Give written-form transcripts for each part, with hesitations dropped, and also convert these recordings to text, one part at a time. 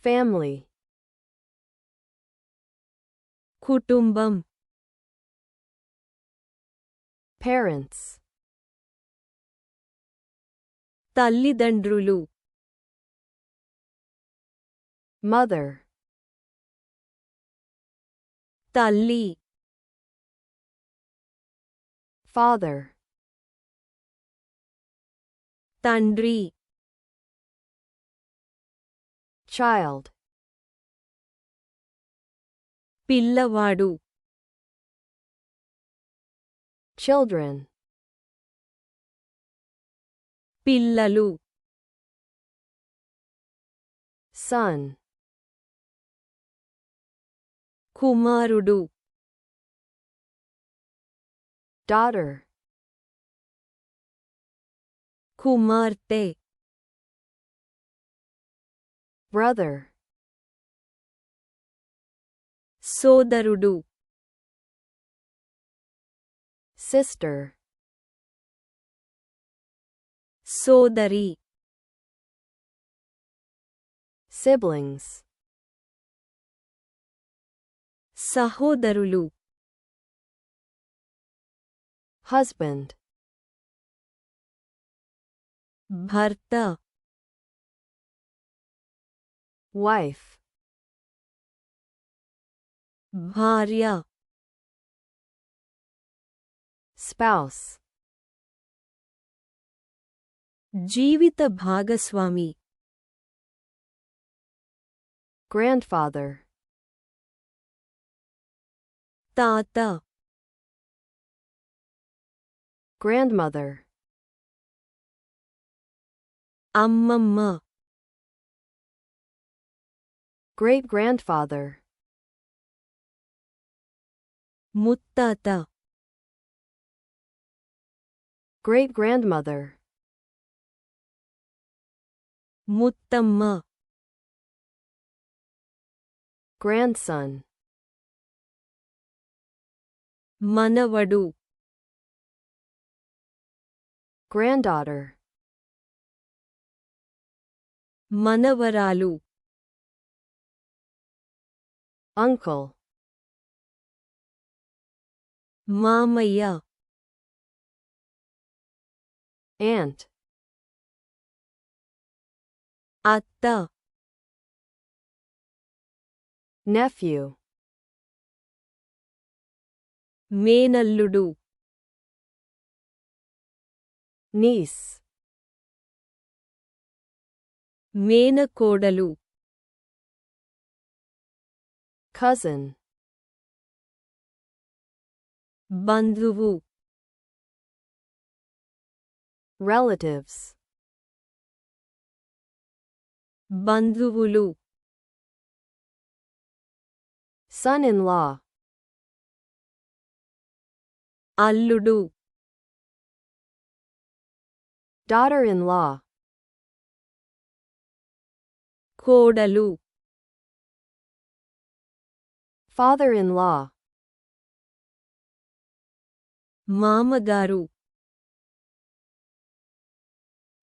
family, కుటుంబం parents, తల్లిదండ్రులు mother, తల్లి father, తండ్రి child, పిల్లవాడు children, పిల్లలు son, కుమారుడు daughter, కుమార్తె brother, సోదరుడు sister, సోదరి siblings, సహోదరులు husband, భర్త wife, భార్య spouse, జీవిత భాగస్వామి grandfather, తాత grandmother, అమ్మమ్మ great grandfather, ముత్తాత great grandmother, ముత్తమ్మ grandson, మనవడు granddaughter, మనవరాలు uncle, మామయ్య aunt, అత్త nephew, మేనల్లుడు niece, మేనకోడలు cousin, బంధువు relatives, బంధువులు son-in-law, అల్లుడు daughter-in-law, కోడలు father-in-law, మామగారు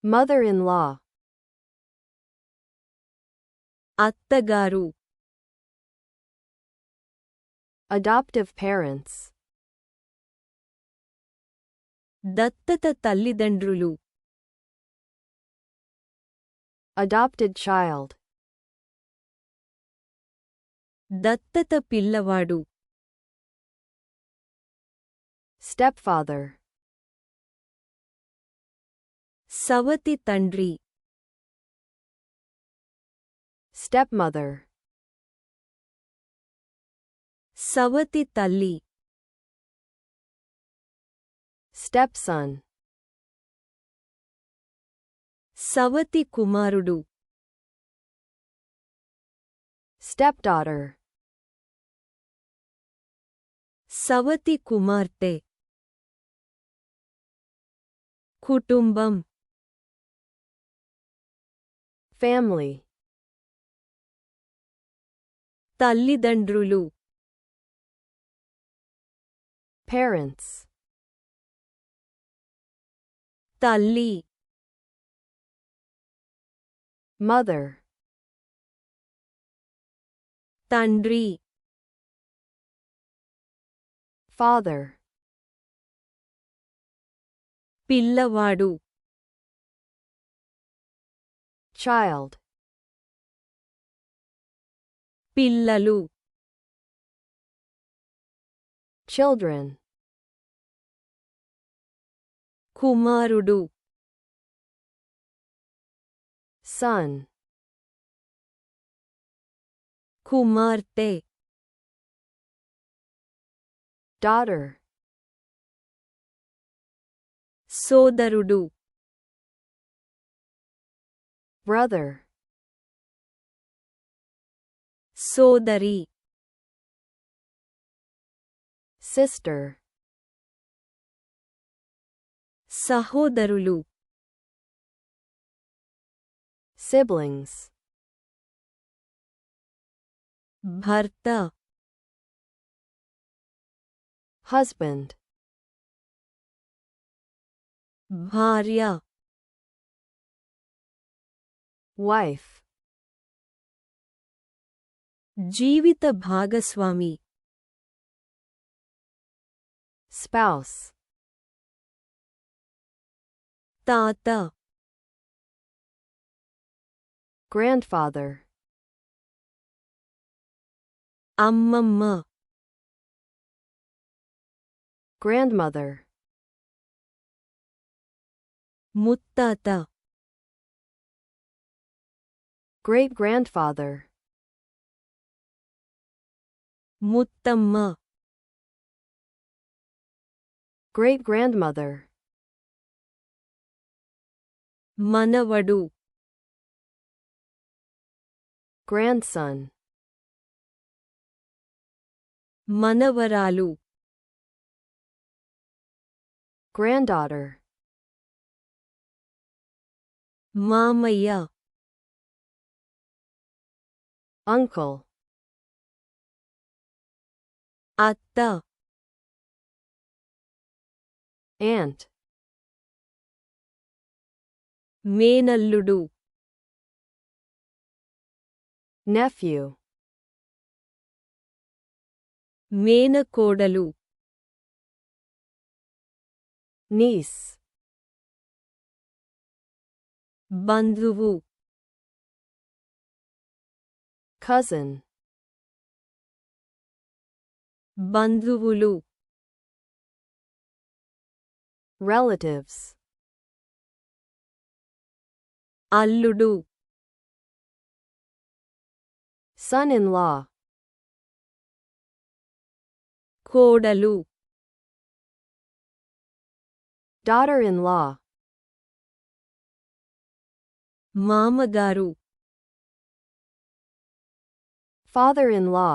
mother-in-law, అత్తగారు adoptive parents, దత్తత తల్లిదండ్రులు adopted child, దత్తత పిల్లవాడు stepfather, సవతి తండ్రి stepmother, సవతి తల్లి stepson, సవతి కుమారుడు stepdaughter, సవతి కుమార్తె కుటుంబం family, తల్లిదండ్రులు parents, తల్లి mother, తండ్రి father, పిల్లవాడు child, పిల్లలు children, కుమారుడు son, కుమార్తె daughter, సోదరుడు brother, సోదరి sister, సహోదరులు siblings, భర్త husband, భార్య wife, జీవిత భాగస్వామి spouse, తాత grandfather, అమ్మమ్మ grandmother, ముత్తాత great grandfather, Muthamma great grandmother, మనవడు grandson, మనవరాలు granddaughter, మామయ్య uncle, అత్త aunt, మేనల్లుడు nephew, మేనకోడలు niece, బంధువు cousin, బంధువులు relatives, అల్లుడు son-in-law, కోడలు daughter-in-law, మామగారు father-in-law,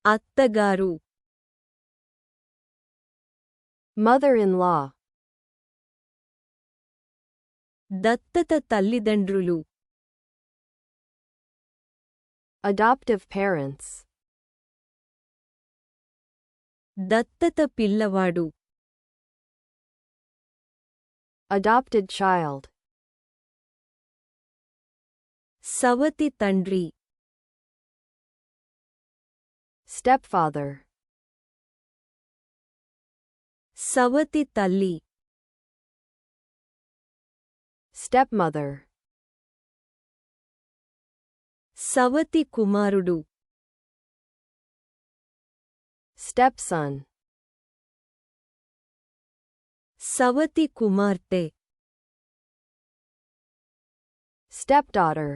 అత్తగారు mother-in-law, దత్తత తల్లిదండ్రులు adoptive parents, దత్తత పిల్లవాడు adopted child, సవతి తండ్రి stepfather, సవతి తల్లి stepmother, సవతి కుమారుడు stepson, సవతి కుమార్తె stepdaughter,